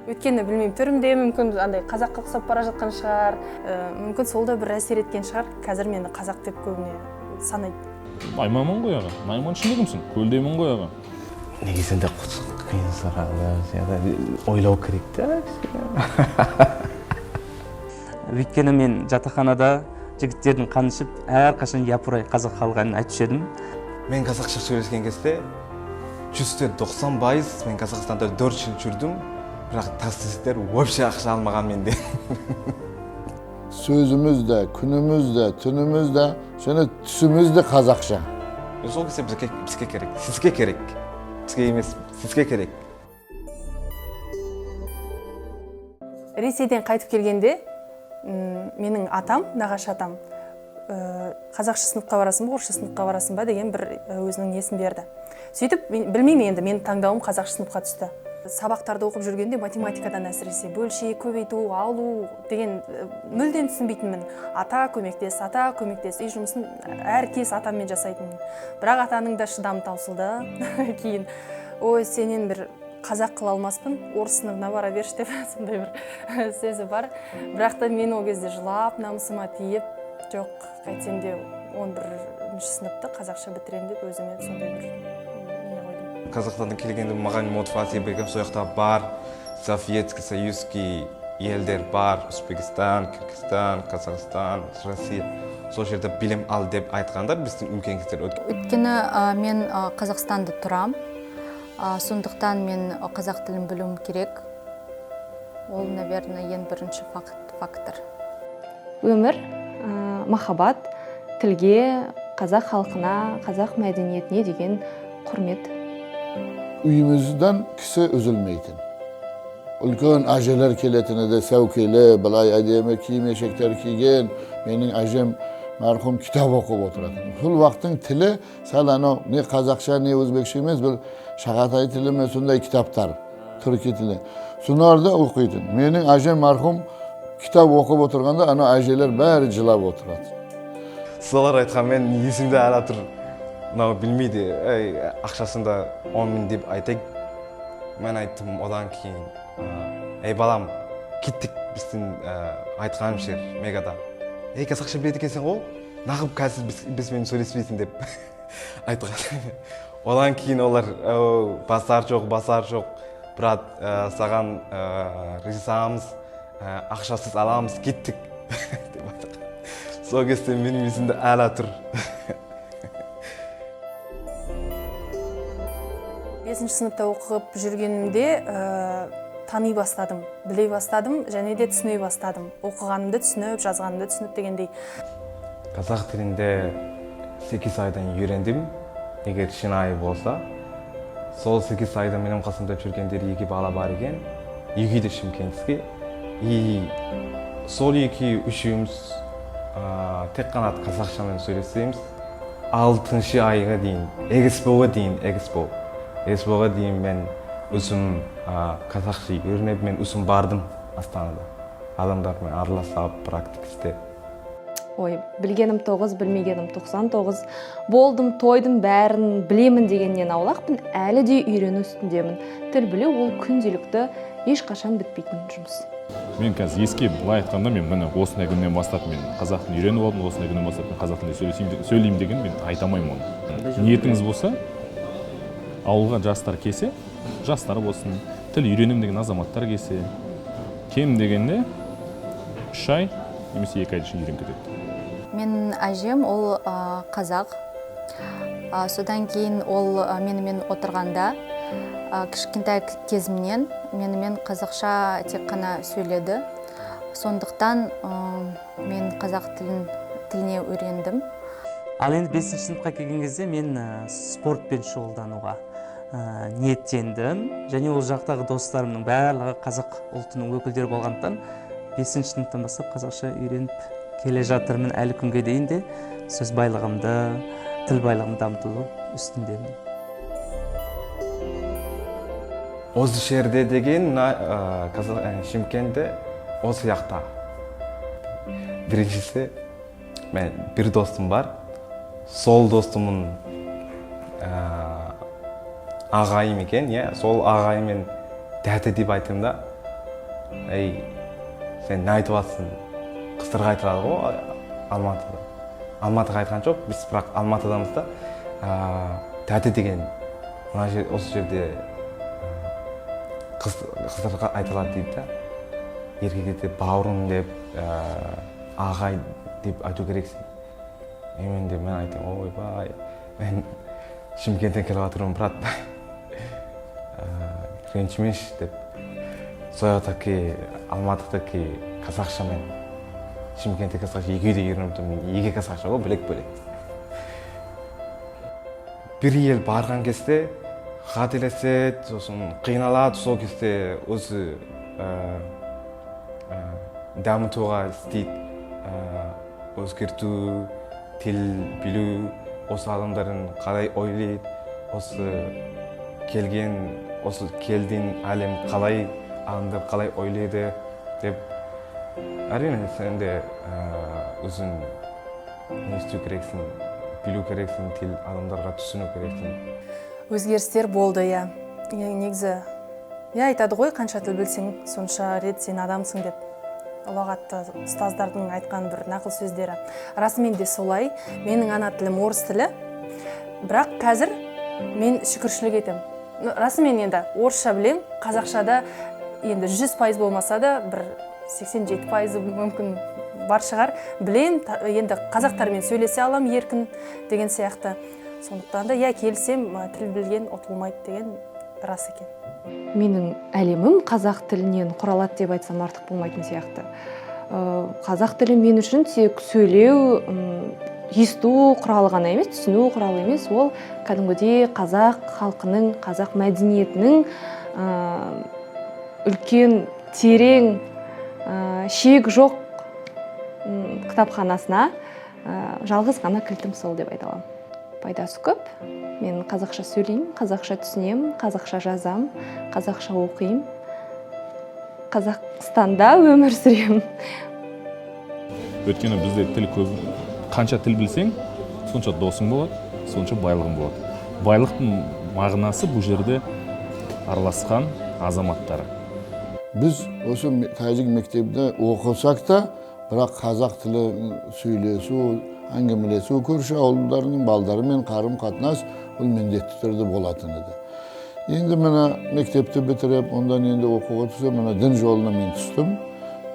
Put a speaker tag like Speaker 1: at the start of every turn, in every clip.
Speaker 1: Өйткені білмеймін, түрімде мүмкін андай қазаққа ұқсап бара жатқан шығар, мүмкін сол да бір әсер еткен шығар. Қазір мені қазақ деп көбіне санайды.
Speaker 2: Найманмын ғой аға. Найман ішінде кімсің? Көлдемін ғой аға.
Speaker 3: Негізінде қиын сұрағы, ойлау керек те.
Speaker 4: Өйткені мен жатақханада жігіттердің қанышып, әрқашан япырай қазақ халық әнін айтушы едім.
Speaker 3: Мен қазақша сөйлескен кезде 90% мен Қазақстанда 4 жыл жүрдім, бірақ таксисттер вообще ақша алмаған менде.
Speaker 5: Сөзіміз де, күніміз де, түніміз де, және түсіміз де қазақша.
Speaker 3: Сол кезде бізге керек, сізге керек. Бізге емес, сізге керек.
Speaker 1: Ресейден қайтып келгенде, менің атам, нағашы атам, қазақша сыныпқа барасың ба, орысша сыныпқа барасың ба деген бір өзінің несін берді. Сөйтіп, білмеймін енді, менің таңдауым қазақша сыныпқа түсті. Сабақтарды оқып жүргенде математикадан әсіресе бөлшек, көбейту, алу деген мүлдем түсінбейтінмін. Ата көмектес, үй жұмысын әркез атаммен жасайтынмын. Бірақ атаның да шыдамы таусылды. Кейін, ой, сенен бір қазақ қыла алмаспын, орыс сыныбына бара берші деп сондай бір сөзі бар. Бірақ та мен ол кезде жылап, намысыма тиіп, жоқ, қайтсем де 11-ші сыныпты қазақша бітірем деп өзіме сондай бір не қойдым.
Speaker 3: Қазақстандан келгенде маған мотивация берген, сол жақта бар, Советский Союзский елдер бар, Өзбекстан, Кыргызстан, Қазақстан, Россия. Сол жерде білім ал деп айтқанда біздің үлкен кісілер өткен.
Speaker 6: Өйткені мен Қазақстанда тұрам. Сондықтан мен қазақ тілін білуім керек. Ол, наверное, ең бірінші фактор.
Speaker 7: Өмір, махаббат, тілге, қазақ халқына, қазақ мәдениетіне деген құрмет.
Speaker 5: Үйімізден кісі үзілмейтін. Үлкен әжелер келетіні де сәукелі, былай әдемі киім-кешектер киген, менің әжем мәрхум кітап оқып отыратын. Бұл вақтың тілі сәл анау не қазақша, не өзбекше емес, бір шағатай тілі мен сондай кітаптар, түркі тілі. Сонарды оқитын. Менің әжем мәрхум кітап оқып отырғанда, ана әжелер бәрі жылап отырады.
Speaker 3: Солар айтқан мен есімде әлі тұр. Мынау білмейді, ақшасында 10 000 деп айтайық. Мен айттым одан кейін, балам, кеттік біздің айтқаным жер мегада. Қазақша біледі екенсің ғой, нағып қазір бізбен сөйлеспейсің деп айтқан. Одан кейін олар басар жоқ, брат, саған ризамыз, ақшасыз аламыз, кеттік деп айтқан. Сол кезде менің есімде әлі тұр.
Speaker 1: 5-ші сыныпта оқып жүргенімде тани бастадым, біле бастадым, және де түсіне бастадым. Оқығанымды түсініп, жазғанымды түсініп дегендей.
Speaker 3: Қазақ тілінде 8 айдан үйрендім, егер шынайы болса. Сол 8 айда менің қасымда жүргендер 2 бала бар екен, 2 де Шымкентке. Сол 2-3-үміз тек қана қазақшамен сөйлесеміз. 6-шы айға дейін, экспоға дейін мен өзім қазақша үйреніп, мен өзім бардым Астанада. Адамдармен араласып, практика істеп.
Speaker 7: Ой, білгенім 9, білмегенім 99. Болдым, тойдым, бәрін білемін дегеннен аулақпын, әлі де үйрену үстіндемін. Тіл білу ол күнделікті ешқашан бітпейтін жұмыс.
Speaker 2: Мен қазір еске былай айтқанда, мен міне осындай күннен бастап мен қазақ тілін үйреніп алдым, осындай күннен бастап мен қазақ тілінде сөйлеймін деген мен айта алмаймын оны. Ниетіңіз болса, ауылға жастар келсе, жастар болсын, тіл үйренем деген азаматтар келсе, кем дегенде 3 ай немесе 2 айда үйреніп кетеді.
Speaker 6: Мен әжем ол қазақ. Содан кейін ол менімен отырғанда кішкентай кезімнен менімен қазақша тек қана сөйледі. Сондықтан мен қазақ тіліне үйрендім.
Speaker 4: Ал енді 5-ші сыныпқа келген кезде мен спортпен шұғылдануға ниеттендім. Және ол жақтағы достарымның барлығы қазақ ұлтының өкілдері болғандықтан 5-ші сыныптан бастап қазақша үйреніп келе жатырмын. Әлі күнге дейін де сөз байлығымды, тіл байлығымды дамыту үстіндемін.
Speaker 3: Осы жерде деген Шымкентте осы жақта. Біріншісі, мен бір достым бар. Сол достымның ағайым екен, сол ағайымен дәті деп айтымда, ей сен не айтып жатсың, қыздарға айтылады ғой Алматыда. Алматыға айтқан жоқ, біз бірақ Алматыдамыз да тәте деген осы жерде қыздарға айтылады дейді да. Еркектерде бауырым деп, ағай деп айту керексің. Мен айтамын, ойбай, мен Шымкенттен келіп жатырмын, брат. Ренжімеші деп. Соятаки, Алматыдaki қазақша мен Шымкенттегі қазақша екеуі де үйреніп екі қазақша ғой, бөлек-бөлек. Bir ел барған кезде қателеседі, сосын қиналады, сол кезде өзі дамытуға істейді, өзгерту, тіл білу, осы адамдардың қалай ойлайды, осы келдің әлем қалай, адамдар қалай ойлайды деп. Әрине сен де өзің не істеу керексің, білу керексің, тіл адамдарға түсіну керексің.
Speaker 1: Өзгерістер болды, иә. Негізі, айтады ғой, қанша тіл білсең, сонша рет сен адамсың деп. Ұлағатты ұстаздардың айтқан бір нақыл сөздері. Расымен де солай. Менің ана тілім орыс тілі, бірақ қазір мен шүкіршілік етем. Расымен енді орысша білем, қазақшада енді 100% болмаса да бір 87% мүмкін бар шығар. Білем, енді қазақтармен сөйлесе алам еркін деген сияқты. Сондықтан да келсем, тіл білген ұтылмайды деген рас екен.
Speaker 7: Менің әлемім қазақ тілінен құралады деп айтсам артық болмайтын сияқты. Қазақ тілі мен үшін тек сөйлеу, есту құралы ғана емес, түсіну құралы емес, ол кәдімгідей қазақ халқының, қазақ мәдениетінің үлкен, терең, шек жоқ кітапханасына жалғыз ғана кілтім сол деп айта аламын. Пайдасы көп. Мен қазақша сөйлеймін, қазақша түсінемін, қазақша жазам, қазақша оқимын. Қазақстанда өмір сүремін.
Speaker 2: Өйткені бізде тіл көп. Қанша тіл білсең, сонша досың болады, сонша байлығың болады. Байлықтың мағынасы бұл жерде араласқан азаматтары.
Speaker 5: Біз осы тәжік мектебінде оқысақ та, бірақ қазақ тілі сөйлесу, әңгімелесу, көрші ауылдарының балдарымен қарым-қатынас ол міндетті түрде болатын еді. Енді мына мектепті бітіріп, ондан енді оқуға түсіп, мына дін жолына мен түстім.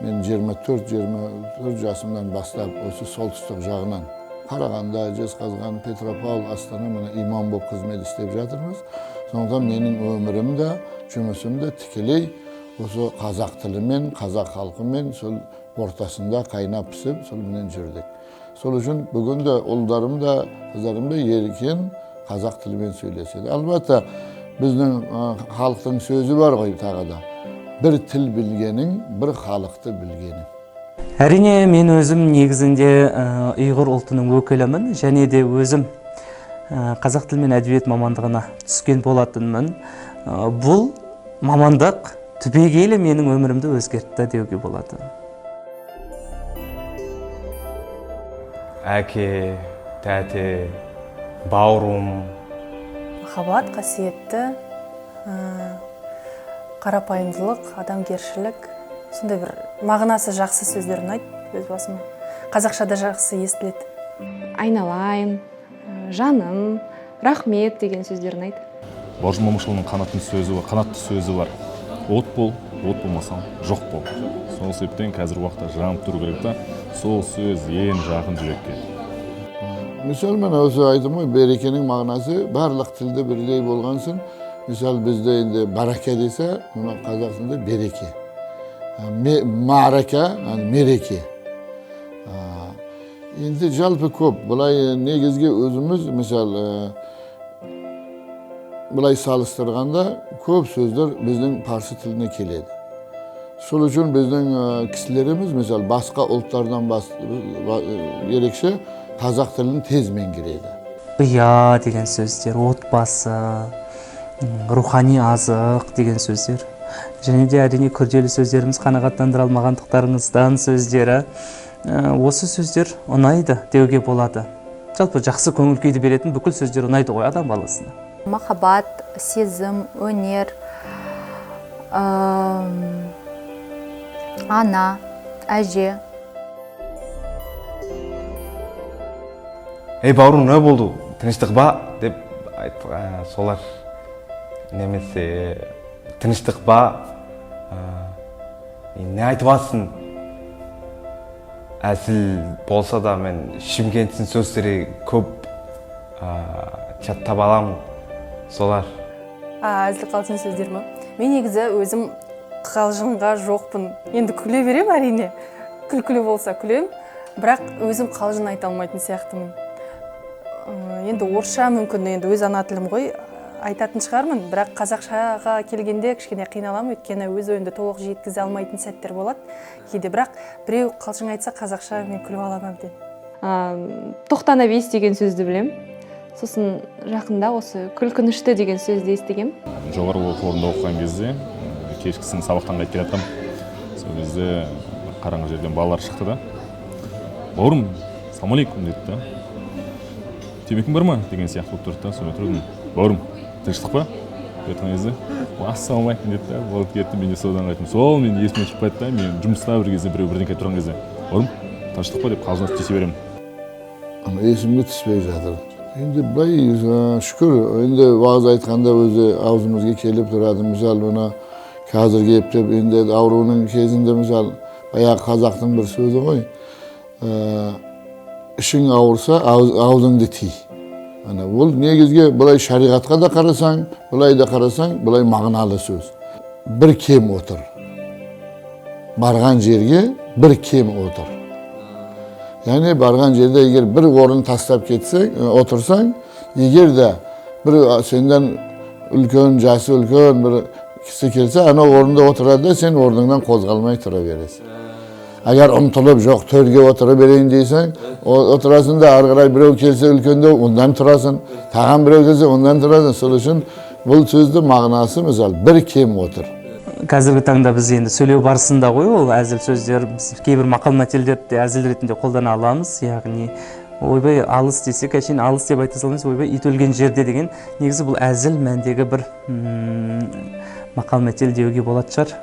Speaker 5: Мен 24 жасымнан бастап осы солтүстік жағынан Қарағанды, Жезқазған, Петропавл, Астана мына имам болып қызмет істеп жатырмыз. Сондықтан менің өмірім де, жұмысым да тікелей осы қазақ тілімен, қазақ халқымен сол ортасында қайнап пісіп, сол менен жүрдік. Сол үшін бүгін де ұлдарым да, қыздарым да еркен қазақ тілімен сөйлеседі. Албатта біздің халықтың сөзі бар ғой тағы да. Бір тіл білгенің, бір халықты білгенің.
Speaker 4: Әрине, мен өзім негізінде ұйғыр ұлтының өкілімін, және де өзім қазақ тілі мен әдебиет мамандығына түскен болатынмын. Бұл мамандық түбегейлі менің өмірімді өзгертті деуге болады.
Speaker 3: Әке, тәте, бауырым.
Speaker 1: Махаббат, қасиетті, қарапайымдылық, адамгершілік, сондай бір мағынасы жақсы сөздер ұнайды өз басыма. Қазақшада жақсы естіледі.
Speaker 7: Айналайын, жаным, рахмет деген сөздер ұнайды.
Speaker 2: Бауыржан Момышұлының қанатты сөзі бар. От бол, от болмасаң, жоқ бол. Сол себептен қазір уақытта жанып тұру керек та, сол сөз ең жақын жүрекке.
Speaker 5: Misal мен өзі айтым ғой, берекенің мағынасы барлық тілді бірдей болғансын. Misal бізде енді барака десе, қазақстанда береке. Марака, мереке. Енді жалпы көп. Бұлай негізге өзіміз, misal бұлай салыстырғанда көп сөздер біздің парсы тіліне келеді. Сол үшін біздің кісілеріміз, misal басқа ұлттардан ерекше қазақ тілін тез меңгереді.
Speaker 4: Ұя деген сөздер, отбасы, рухани азық деген сөздер. Және де әрине күрделі сөздеріміз қанағаттандыра алмағандықтарыңыздан сөздері. Осы сөздер ұнайды деуге болады. Жалпы жақсы көңіл күйді беретін бүкіл сөздер ұнайды ғой адам баласына.
Speaker 6: Махаббат, сезім, өнер, ана, әже.
Speaker 3: Ей бауырым, не болды? Тыныштық ба? Деп айтып, солар немесе тыныштық ба? Не айтып атсың? Әзіл болса да мен Шымкенттің сөздері көп чаттап аламын. Солар.
Speaker 1: Әзіл қалжың сөздер ма? Мен негізі өзім қалжыңға жоқпын. Енді күле берем әрине. Күлкілі болса күлем, бірақ өзім қалжың айта алмайтын сияқтымын. Енді орысша мүмкін, енді өз ана тілім ғой, айтатын шығармын, бірақ қазақшаға келгенде кішкене қиналамын, өйткені өз ойымды толық жеткізе алмайтын сәттер болады. Кейде бірақ біреу қалжың айтса қазақша мен күліп аламын әбден.
Speaker 7: Тоқтана бейіс деген сөзді білем. Сосын жақында осы күлкінішті деген сөзді естігем.
Speaker 2: Жоғарғы оқу орнында оқыған кезде кешкісін сабақтан қайтып келе жатқам. Сол кезде қараңғы жерден балалар шықты да. Бауырым, ассалаумағалейкум деді да. Темекің бар ма? Деген сияқты болып тұрды да. Сонымен тұрдым. Бауырым, тыныштық па? Деп айтқан кезде ассалаумағалейкум деді да. Болып кетті, мен де содан қайттым. Сол мен есіме шығып кетті да. Мен жұмыста бір кезде біреу бірдеңке айтып тұрған кезде бауырым, тыныштық па деп қалжыңдасып тиісе беремін.
Speaker 5: Ama есімге түспей жатыр. Енді былай шүкір, енді уағыз айтқанда өзі аузымызға келіп тұрады. Мысалы, мына қазір кептеп, енді ауруының кезінде, мысалы, баяғы қазақтың бір сөзі ғой. Ішің ауырса, аузыңды тий. Ол негізге былай шариғатқа да қарасаң, былай да қарасаң, былай мағыналы сөз. Бір кем отыр. Барған жерге бір кем отыр. Яғни барған жерде егер бір орын тастап кетсең, отырсаң, егер де бір сенден үлкен, жасы үлкен бір кісі келсе, ана орында отырады да сен орныңнан қозғалмай тұра бересің. Agar ұмтылып жоқ төрге отыра берейін дейсің, отырасың да ары қарай біреу келсе үлкенде ондан тұрасың, таған біреу келсе ондан тұрасың. Сол үшін бұл сөзді мағынасы мысалы бір кем отыр.
Speaker 4: Қазіргі таңда біз енді сөйлеу барысында ғой ол әзіл сөздер, біз кейбір мақал мәтелдерді әзіл ретінде қолдана аламыз. Яғни ойбай алыс десек, әшейін алыс деп айта саламыз, ойбай ит өлген жерде деген негізі бұл әзіл мәндегі бір мақал мәтел деуге болады шығар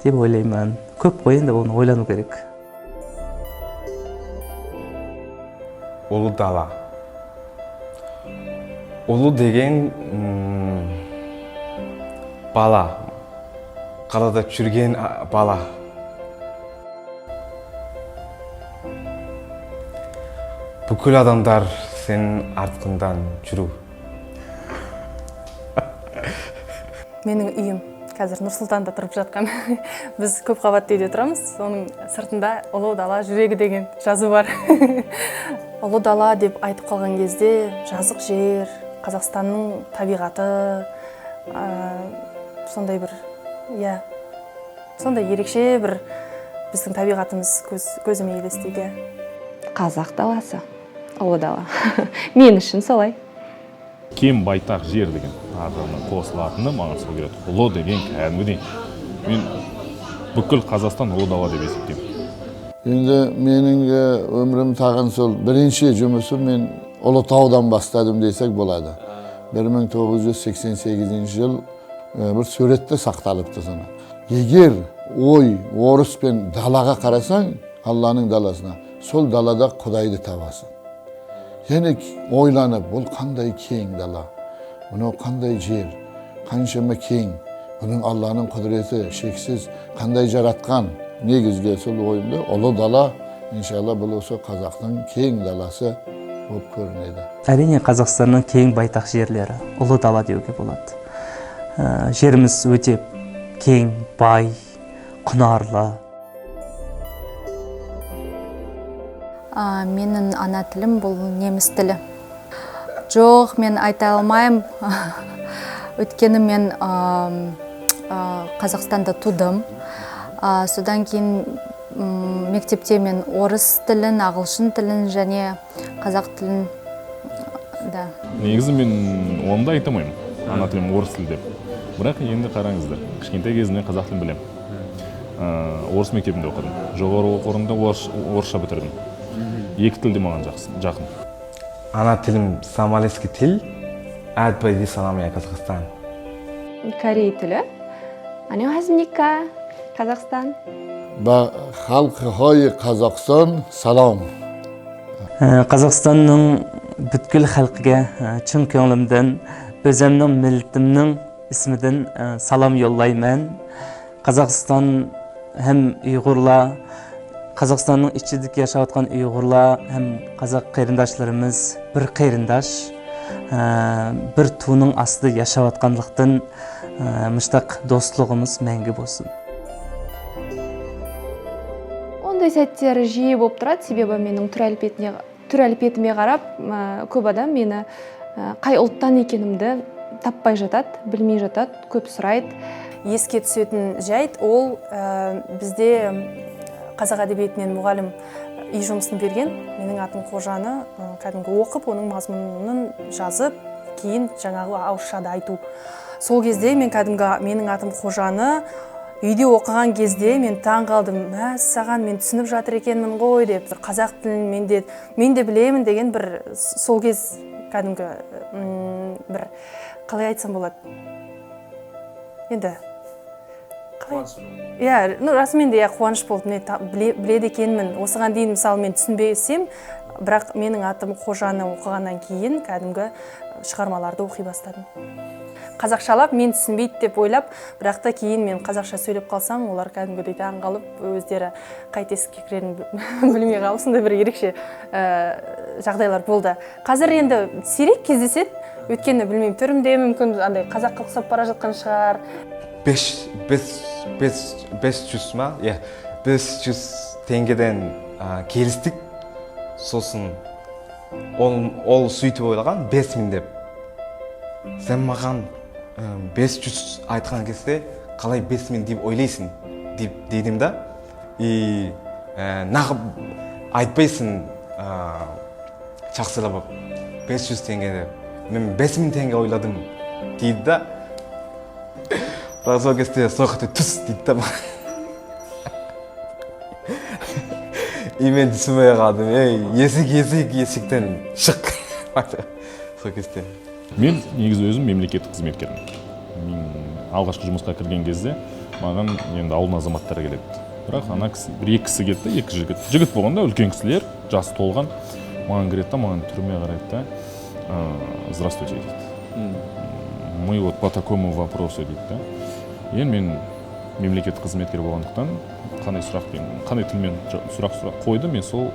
Speaker 4: деп ойлаймын. Көп қой енді оны ойлану керек.
Speaker 3: Ұлы дала. Ұлы деген бала. Қалада жүрген бала. Бүкіл адамдар сенің артыңдан жүру.
Speaker 1: Менің үйім қазір Нұр-Сұлтанда тұрып жатқан. Біз көп қабатты үйде тұрамыз. Оның сыртында ұлы дала жүрегі деген жазу бар. Ұлы дала деп айтып қалған кезде жазық жер, Қазақстанның табиғаты, сондай бір, сондай ерекше бір біздің табиғатымыз көзіме елестейді.
Speaker 7: Қазақ даласы, ұлы дала. Мен үшін солай.
Speaker 2: Кем байтақ жер деген ағырына қосылатыны маған сол келеді. Ұлы деген кәдімгідей. Мен бүкіл Қазақстан ұлы дала деп есептеймін.
Speaker 5: Енді менің өмірім тағын сол бірінші жұмысым мен Ұлытаудан бастадым десек болады. 1988 жыл бір суретте сақталыпты sana. Егер орыс пен далаға қарасаң, Алланың даласына, сол далада Құдайды табасың. Яғни ойланып, бұл қандай кең дала, бұны қандай жер, қаншама кең, бұның Алланың құдіреті шексіз, қандай жаратқан. Негізге сол ойымда ұлы дала, иншалла бұл осы Қазақтың кең даласы болып көрінеді.
Speaker 4: Әрине Қазақстанның кең байтақ жерлері, ұлы дала деуге болады. Жеріміз өте кең, бай, құнарлы.
Speaker 6: Менің ана тілім бұл неміс тілі. Жоқ, мен айта алмайым. Өткені мен Қазақстанда тудым. Содан кейін мектепте мен орыс тілін, ағылшын тілін және қазақ тілін.
Speaker 2: Негізі мен онда айта алмаймын, ана тілім орыс тілі деп. Бірақ енді қараңыздар, кішкентай кезімнен қазақ тілін білемін. Орыс мектебінде оқыдым. Жоғары оқу орнында орысша бітірдім. Екі тіл де маған жақын.
Speaker 3: Ана тілім сомалийский тіл, әдбай дей санам я Қазақстан.
Speaker 7: Корей тілі. Ан녕хазмника. Қазақстан.
Speaker 5: Ба халқы хой Қазақстан салам.
Speaker 4: Қазақстанның бүткіл халқыға чын көңілімден, өзімнің милләтімнің исміден салам yollayman. Қазақстан hem Uyg'urlar, Қазақстанның içindeki yaşayotgan Uyg'urlar hem қазақ qarindoshlarimiz bir qarindosh, bir tuğның астында yaşayotganlıqdan müştaq dostluğumuz мәңгі болсын.
Speaker 7: Ондай сәттер жиі болып тұрады, себебі менің түр әлпетіме қарап, көп адам мені қай ұлттан екенімді таппай жатады, білмей жатады, көп сұрайды.
Speaker 1: Еске түсетін жайт ол бізде қазақ әдебиетінен мұғалім үй жұмысын берген. Менің атым Қожаны кәдімгі оқып, оның мазмұнын жазып, кейін жаңағы ауызшада айту. Сол кезде мен кәдімгі менің атым Қожаны үйде оқыған кезде мен таң қалдым. Мәссаған, мен түсініп жатыр екенмін ғой деп, қазақ тілін мен де білемін деген бір сол кез кәдімгі бір қалай айтсам болады. Енді расымен де қуаныш болды. Мен біледі екенмін. Осыған дейін мысалы мен түсінбесем, бірақ менің атым Қожаны оқығаннан кейін кәдімгі шығармаларды оқи бастадым. Қазақшалап мен түсінбейді деп ойлап, бірақ та кейін мен қазақша сөйлеп қалсам, олар кәдімгідей таң қалып, өздері қай тесікке кірерін білмей қалып, сондай бір ерекше жағдайлар болды. Қазір енді сирек кездеседі, өйткені білмеймін, түрімде мүмкін андай қазаққа ұқсап бара жатқан шығар.
Speaker 3: 500 ма? 500 теңгеден келістік. Сосын ол сөйтіп ойлаған 5000 деп. Сен маған 500 айтқан кезде қалай 5000 деп ойлайсың дедім да. Нағып айтпайсың жақсылап 500 теңге деп. Мен 5000 теңге ойладым дейді да. Бірақ сол кезде соқты түс дейді да. Мен түсінбей қалдым. Есіктен шық. Сол кезде.
Speaker 2: Мен негізі өзім мемлекеттік қызметкермін. Мен алғашқы жұмысқа кірген кезде маған енді ауылдың азаматтары келеді. Бірақ ана кісі, бір-екі кісі келді, екі жігіт болғанда, үлкен кісілер, жасы толған, маған келеді да, маған түріме қарайды да, здравствуйте дейді. Мы вот по такому вопросу дейді да. Енді мен мемлекеттік қызметкер болғандықтан қандай тілмен сұрақ қойды, мен сол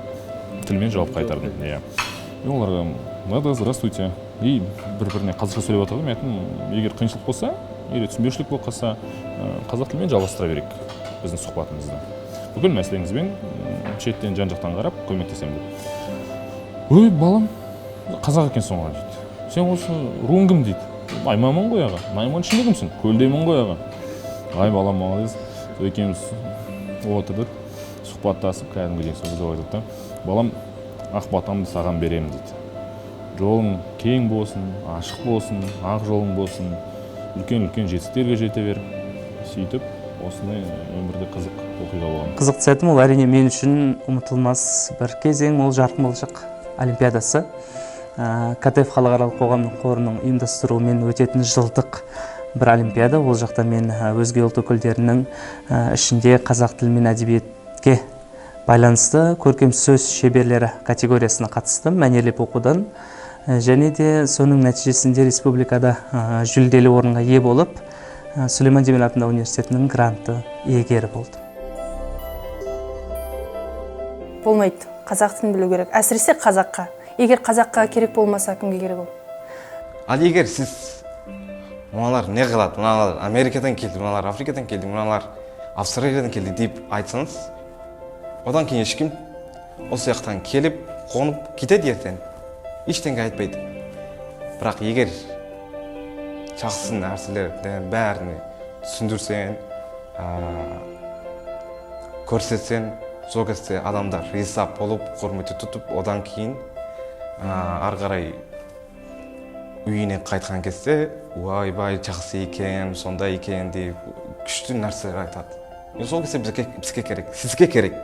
Speaker 2: тілмен жауап қайтардым. Оларға «Надо, здравствуйте». И бір-біріне қазақша сөйлеп отырды. Мен айттым, егер қиыншылық болса, егер түсінбеушілік болып қалса, қазақ тілімен жалғастыра берейік біздің сұхбатымызды. Бүкіл мәселеңізбен шеттен жан-жақтан қарап көмектесемін деп. Ой, балам, қазақ екенсің ғой дейді. Сен осы руың кім дейді. Найманмын ғой аға. Найман ішінде кімсің? Көлдеймін ғой аға. Ай, балам, молодец. Сол екеуміз отырдық, сұхбаттасып, кәдімгідей сол кезде айтады да, балам, ақ батамды саған беремін дейді. Жолың кең болсын, ашық болсын, ақ жолың болсын, үлкен-үлкен жетістіктерге жете бер. Сөйтіп, осындай өмірде қызық оқиға болған.
Speaker 4: Қызық сәтім ол әрине мен үшін ұмытылмас бір кезең, ол жарқын болашақ олимпиадасы. КТФ халықаралық қоғамдық қорының ұйымдастыруымен өтетін жылдық бір олимпиада. Ол жақта мен өзге ұлт өкілдерінің ішінде қазақ тілі мен әдебиетке байланысты көркем сөз шеберлері категориясына қатыстым, мәнерлеп оқудан. Және де соның нәтижесінде республикада жүлделі орынға ие болып, Сүлейман Демирел атындағы университетінің гранты иегері болды.
Speaker 1: Болмайды, қазақ тілін білу керек. Әсіресе қазаққа. Егер қазаққа керек болмаса, кімге керек ол?
Speaker 3: Ал егер сіз мыналар не қылады, мыналар Америкадан келді, мыналар Африкадан келді, мыналар Австралиядан келді деп айтсаңыз, одан кейін ешкім осы жақтан келіп, қонып кетеді ертең. Ештеңе айтпайды. Бірақ егер жақсы нәрселердің бәріне түсіндірсең, көрсетсең, сол кезде адамдар риза болып, құрмет тұтып, одан кейін ары қарай үйіне қайтқан кезде, ойбай жақсы екен, сондай екен деп күшті нәрселер айтады. Сол кезде бізге керек, сізге керек.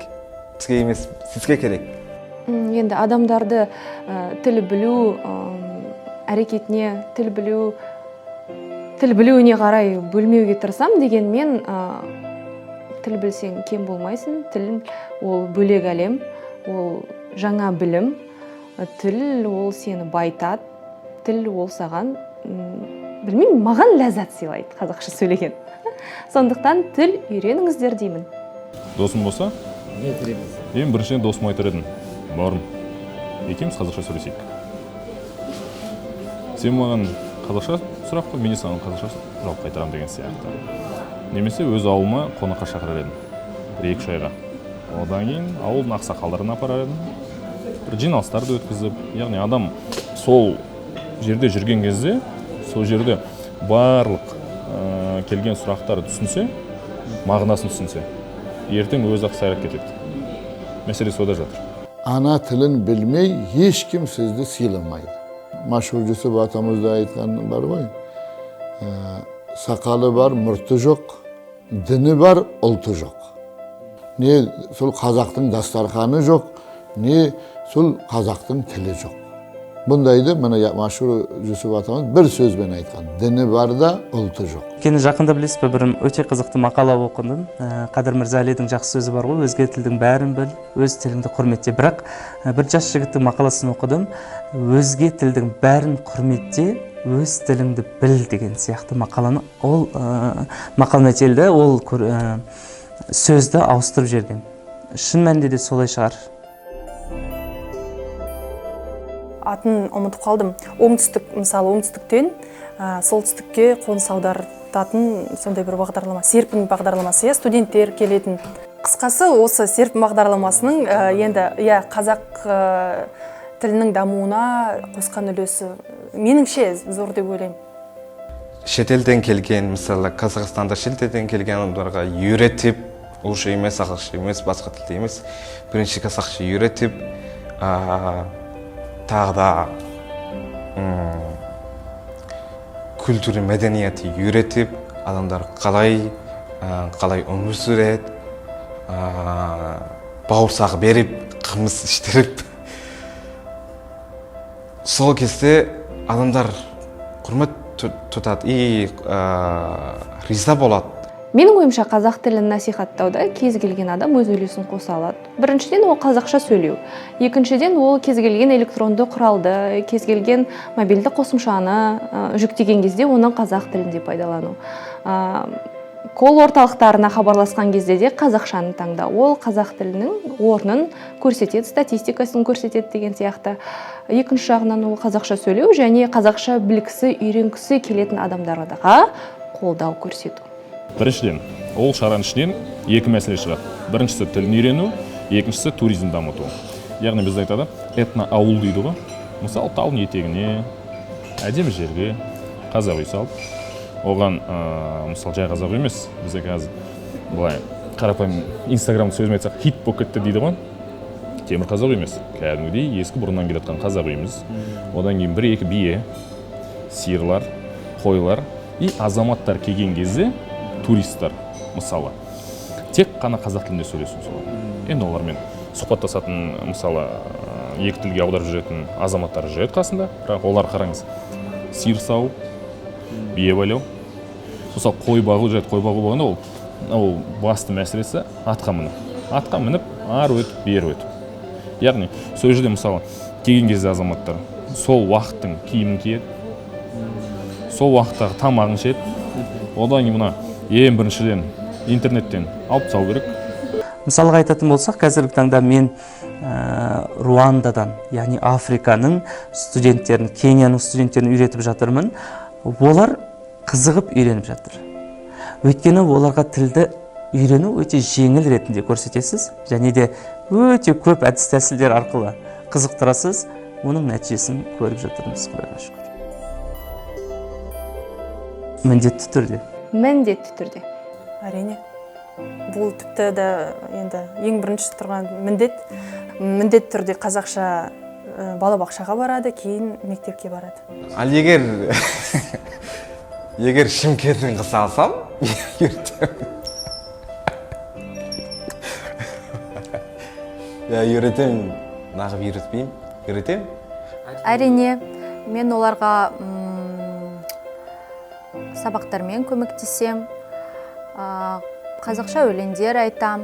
Speaker 3: Бізге емес, сізге керек.
Speaker 7: Енді адамдарды тіл білу әрекетіне, тіл білуіне қарай бөлмеуге тырысам, дегенмен тіл білсең кем болмайсың. Тіл ол бөлек әлем, ол жаңа білім. Тіл ол сені байтады. Тіл ол саған, білмеймін, маған ләззат сыйлайды қазақша сөйлеген. Сондықтан тіл үйреніңіздер деймін.
Speaker 2: Досым болса, мен біріншіден досыма айтар едім, бауырым, екеуміз қазақша сөйлесейік. Сен маған қазақша сұрақ қой, мен саған қазақша жауап қайтарамын деген сияқты. Немесе өз ауылыма қонаққа шақырар едім, 1-2 айға. Одан кейін ауылдың ақсақалдарын апарар едім, бір жиналыстарды өткізіп, яғни адам сол жерде жүрген кезде, сол жерде барлық келген сұрақтарды түсінсе, мағынасын түсінсе, ертең өз ақ сайрап кетеді. Мәселе сода жатыр.
Speaker 5: Ана тілін білмей ешкім сізді сыйламайды. Машһүр Жүсіп атамызда айтқан бар ғой, сақалы бар, мұрты жоқ, діні бар, ұлты жоқ. Не сол қазақтың дастарханы жоқ, не сол қазақтың тілі жоқ. Бұндайды мына Машһүр Жүсіп атамыз бір сөзбен айтқан, діні бар да, ұлты жоқ.
Speaker 4: Кені жақында білесіз бе, бір өте қызықты мақала оқыдым. Қадыр Мырзалидің жақсы сөзі бар ғой, өзге тілдің бәрін біл, өз тіліңді құрметте. Бірақ бір жас жігіттің мақаласын оқыдым, өзге тілдің бәрін құрметте, өз тіліңді біл деген сияқты мақаланы, ол мақал мәтелді, ол сөзді ауыстырып жіберген. Шын мәнінде де солай шығар.
Speaker 1: Атын ұмытып қалдым. Мысалы оңтүстіктен солтүстікке қоныс аударатын сондай бір бағдарлама, серпін бағдарламасы, студенттер келетін. Қысқасы осы серпін бағдарламасының енді қазақ тілінің дамуына қосқан үлесі меніңше зор деп ойлаймын.
Speaker 3: Шетелден келген, мысалы Қазақстанда шетелден келген адамдарға үйретіп, орысша емес, ағылшынша емес, басқа тілде емес, бірінші қазақша үйретіп, тағы да күлтүрі мәдениеті үйретіп, адамдар қалай өмір сүреді, бауырсақ беріп, қымыз іштіріп. Сол кезде адамдар құрмет тұтады и риза болады.
Speaker 7: Менің ойымша қазақ тілін насихаттауда кез келген адам өз үлесін қоса алады. Біріншіден ол қазақша сөйлеу. Екіншіден ол кез келген электронды құралды, кез келген мобильді қосымшаны жүктеген кезде оның қазақ тілінде пайдалану. Кол орталықтарына хабарласқан кезде де қазақшаны таңдау. Ол қазақ тілінің орнын көрсетеді, статистикасын көрсетеді деген сияқты. Екінші жағынан ол қазақша сөйлеу және қазақша білгісі, үйренгісі келетін адамдарға қолдау көрсету.
Speaker 2: Біріншіден, ол шараның ішінен екі мәселе шығады. Біріншісі тілін үйрену, екіншісі туризм дамыту. Яғни біз айтады, этно-ауыл дейді ғой. Мысалы, таудың етегіне, әдемі жерге қазақ үй салып, оған мысалы жай қазақ емес, бізде қазір былай қарапайым инстаграмда сөзім айтсақ хит болып кетті дейді ғой. Темір қазақ үй емес, кәдімгідей ескі бұрыннан келе жатқан қазақ үйіміз. Одан кейін 1-2 бие, сиырлар, қойлар и азаматтар келген кезде туристтар, мысалы, тек қана қазақ тілінде сөйлесу солар. Енді олармен сұхбаттасатын, мысалы, екі тілге аударып жүретін азаматтар жүреді қасында, бірақ олар қараңыз, сиыр сау, бие байлау, мысалы қой бағу жүреді, қой бағу болғанда ол басты мәселесі атқа мініп. Атқа мініп, ары өтіп, бері өтіп. Яғни, сол жерде мысалы, келген кезде азаматтар сол уақыттың киімін киеді, сол уақыттағы тамағын ішеді, одан кейін мына ең біріншіден интернеттен алып тастау керек.
Speaker 4: Мысалға айтатын болсақ, қазіргі таңда мен Руандадан, яғни Африканың студенттерін, Кенияның студенттерін үйретіп жатырмын. Олар қызығып үйреніп жатыр. Өйткені оларға тілді үйрену өте жеңіл ретінде көрсетесіз, және де өте көп әдіс тәсілдер арқылы қызықтырасыз, оның нәтижесін көріп жатырмыз, Құдайға шүкір. Міндетті түрде.
Speaker 7: Міндетті түрде.
Speaker 1: Әрине. Бұл тіпті де енді ең бірінші тұрған міндет түрде қазақша балабақшаға барады, кейін мектепке барады.
Speaker 3: Ал егер Шымкенттен қыз алсам, үйретемін, нағып үйретпеймін, үйретемін.
Speaker 6: Әрине, мен оларға сабақтармен көмектесем, қазақша өлеңдер айтам.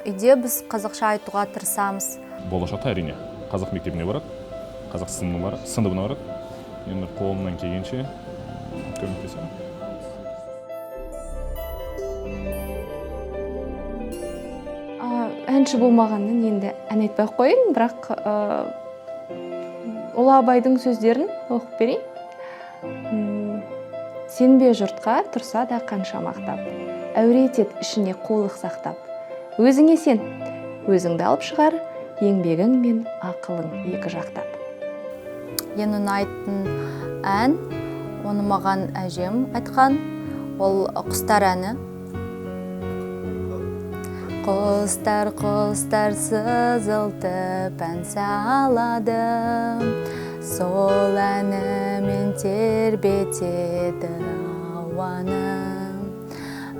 Speaker 6: Үйде біз қазақша айтуға тырысамыз.
Speaker 2: Болашақта әрине қазақ мектебіне барады, қазақ сыныбына барады. Енді қолымнан келгенше көмектесемін.
Speaker 7: Әнші болмағаннан енді ән айтпай қойын, бірақ Ұлы Абайдың сөздерін оқып берейін. Сенбе жұртқа тұрса да қанша мақтап, әуре етет ішіне қолық сақтап. Өзіңе сен, өзіңді алып шығар, еңбегің мен ақылың екі жақтап.
Speaker 6: Ең ұнайтын ән, оны маған әжем айтқан, ол құстар әні. Құстар, құстар сызылтып ән салады, сол әнімен тербетеді ауаны.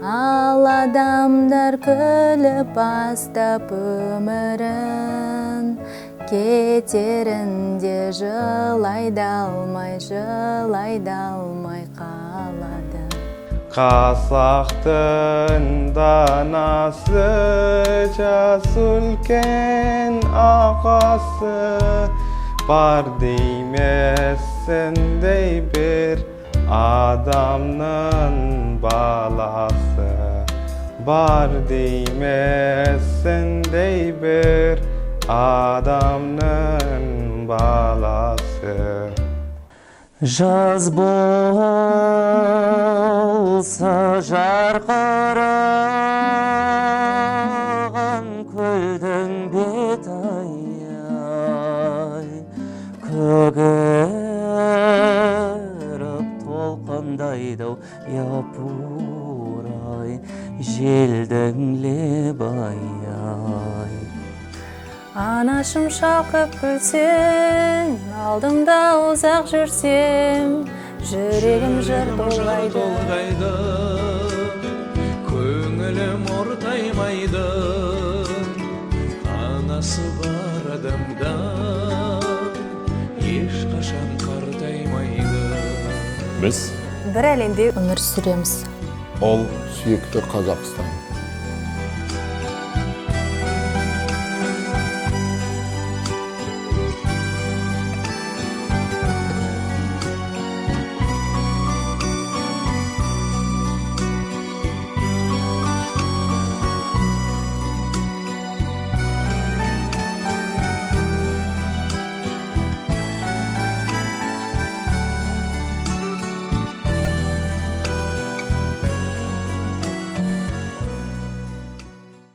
Speaker 6: Ал адамдар күліп бастап өмірін, кетерінде жылай да алмай қалады.
Speaker 3: Қазақтың данасы, жас үлкен ағасы, бар деймесіндей бір адамның баласы. Бар деймесіндей бір адамның баласы.
Speaker 4: Жаз болса жарқыраған көлдің бет-ай, көгеріп толқындайды япыр-ай, желдің лебай-ай.
Speaker 1: Анашым шалқып күлсең, алдымда ұзақ жүрсем, жүрегім жыр толғайды,
Speaker 8: көңілім ортаймайды, анасы бар адамда ешқашан қартаймайды.
Speaker 2: Біз
Speaker 1: бір әлемде
Speaker 6: Өмір сүреміз.
Speaker 3: Ол
Speaker 5: Сүйікті Қазақстан.